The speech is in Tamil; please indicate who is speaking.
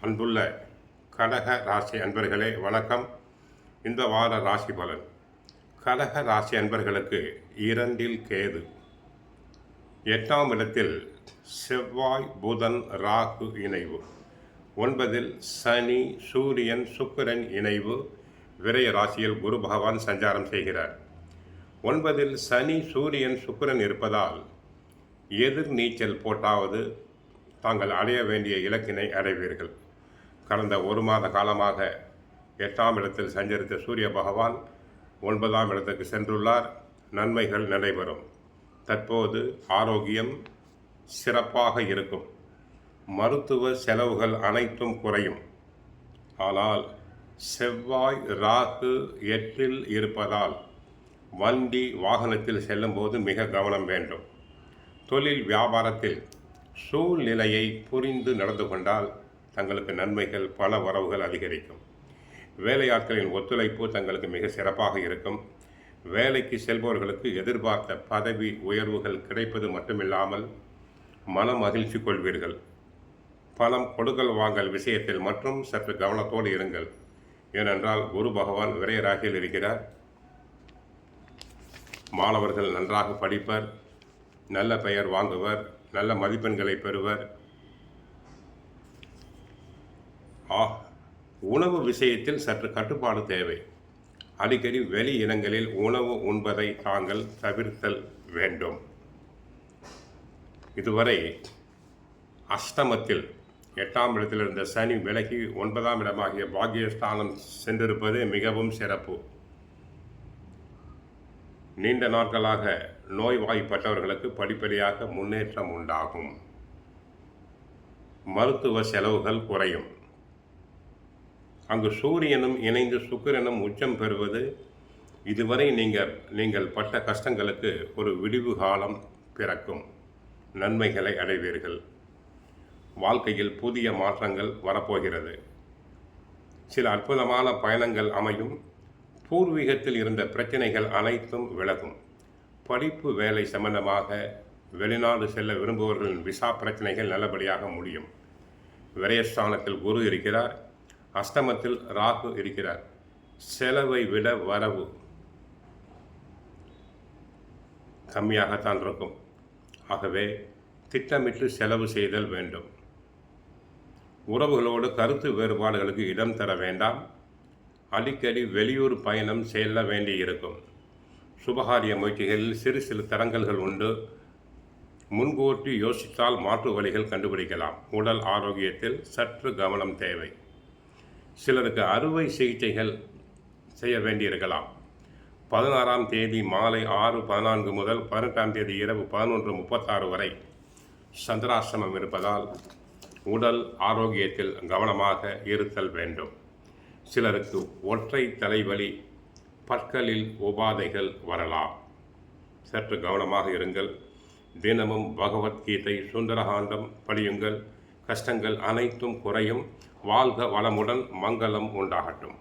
Speaker 1: அன்புள்ள கடக ராசி அன்பர்களே வணக்கம். இந்த வார ராசி பலன். கடக ராசி அன்பர்களுக்கு 2 கேது, 8ஆம் இடத்தில் செவ்வாய் புதன் ராகு இணைவு, 9 சனி சூரியன் சுக்கிரன் இணைவு, விரய ராசியில் குரு பகவான் சஞ்சாரம் செய்கிறார். 9 சனி சூரியன் சுக்கிரன் இருப்பதால் எதிர் நீச்சல் போட்டாவது தாங்கள் அடைய வேண்டிய இலக்கினை அடைவீர்கள். கடந்த 1 மாத காலமாக 8ஆம் இடத்தில் சஞ்சரித்த சூரிய பகவான் 9ஆம் இடத்துக்கு சென்றுள்ளார். நன்மைகள் நடைபெறும். தற்போது ஆரோக்கியம் சிறப்பாக இருக்கும். மருத்துவ செலவுகள் அனைத்தும் குறையும். ஆனால் செவ்வாய் ராகு 8இல் இருப்பதால் வண்டி வாகனத்தில் செல்லும்போது மிக கவனம் வேண்டும். தொழில் வியாபாரத்தில் சூழ்நிலையை புரிந்து நடந்து கொண்டால் தங்களுக்கு நன்மைகள் பண வரவுகள் அதிகரிக்கும். வேலையாட்களின் ஒத்துழைப்பு தங்களுக்கு மிக சிறப்பாக இருக்கும். வேலைக்கு செல்பவர்களுக்கு எதிர்பார்த்த பதவி உயர்வுகள் கிடைப்பது மட்டுமில்லாமல் மன மகிழ்ச்சி கொள்வீர்கள். பணம் கொடுக்கல் வாங்கல் விஷயத்தில் மற்றும் சற்று கவனத்தோடு இருங்கள். ஏனென்றால் குரு பகவான் விரய ராசியில் இருக்கிறார். மாணவர்கள் நன்றாக படிப்பர், நல்ல பெயர் வாங்குவர், நல்ல மதிப்பெண்களை பெறுவர். உணவு விஷயத்தில் சற்று கட்டுப்பாடு தேவை. அடிக்கடி வெளி இடங்களில் உணவு உண்பதை தாங்கள் தவிர்த்தல் வேண்டும். இதுவரை அஷ்டமத்தில் 8ஆம் இடத்தில் இருந்த சனி விலகி 9ஆம் இடமாகிய பாக்கியஸ்தானம் சென்றிருப்பது மிகவும் சிறப்பு. நீண்ட நாட்களாக நோய்வாய்ப்பட்டவர்களுக்கு படிப்படியாக முன்னேற்றம் உண்டாகும். மருத்துவ செலவுகள் குறையும். அங்கு சூரியனும் இணைந்து சுக்கிரனும் உச்சம் பெறுவது இதுவரை நீங்கள் பட்ட கஷ்டங்களுக்கு ஒரு விடிவு காலம் பிறக்கும். நன்மைகளை அடைவீர்கள். வாழ்க்கையில் புதிய மாற்றங்கள் வரப்போகிறது. சில அற்புதமான பயணங்கள் அமையும். பூர்வீகத்தில் இருந்த பிரச்சனைகள் அனைத்தும் விலகும். படிப்பு வேலை சம்பந்தமாக வெளிநாடு செல்ல விரும்புபவர்களின் விசா பிரச்சனைகள் நல்லபடியாக முடியும். விரயஸ்தானத்தில் குரு இருக்கிறார். அஷ்டமத்தில் ராகு இருக்கிறார். செலவை விட வரவு கம்மியாகத்தான் இருக்கும். ஆகவே திட்டமிட்டு செலவு செய்தல் வேண்டும். உறவுகளோடு கருத்து வேறுபாடுகளுக்கு இடம் தர வேண்டாம். அடிக்கடி வெளியூர் பயணம் செல்ல வேண்டியிருக்கும். சுபகாரிய முயற்சிகளில் சிறு தடங்கல்கள் உண்டு. முன்கூட்டி யோசித்தால் மாற்று வழிகள் கண்டுபிடிக்கலாம். உடல் ஆரோக்கியத்தில் சற்று கவனம் தேவை. சிலருக்கு அறுவை சிகிச்சைகள் செய்ய வேண்டியிருக்கலாம். 16ஆம் தேதி மாலை 6:14 முதல் 18ஆம் தேதி இரவு 11:36 வரை சந்திராசிரமம் இருப்பதால் உடல் ஆரோக்கியத்தில் கவனமாக இருத்தல் வேண்டும். சிலருக்கு ஒற்றை தலைவலி, பற்களில் உபாதைகள் வரலாம். சற்று கவனமாக இருங்கள். தினமும் பகவத்கீதை, சுந்தரகாண்டம் படியுங்கள். கஷ்டங்கள் அனைத்தும் குறையும். வாழ்க வளமுடன். மங்களம் உண்டாகட்டும்.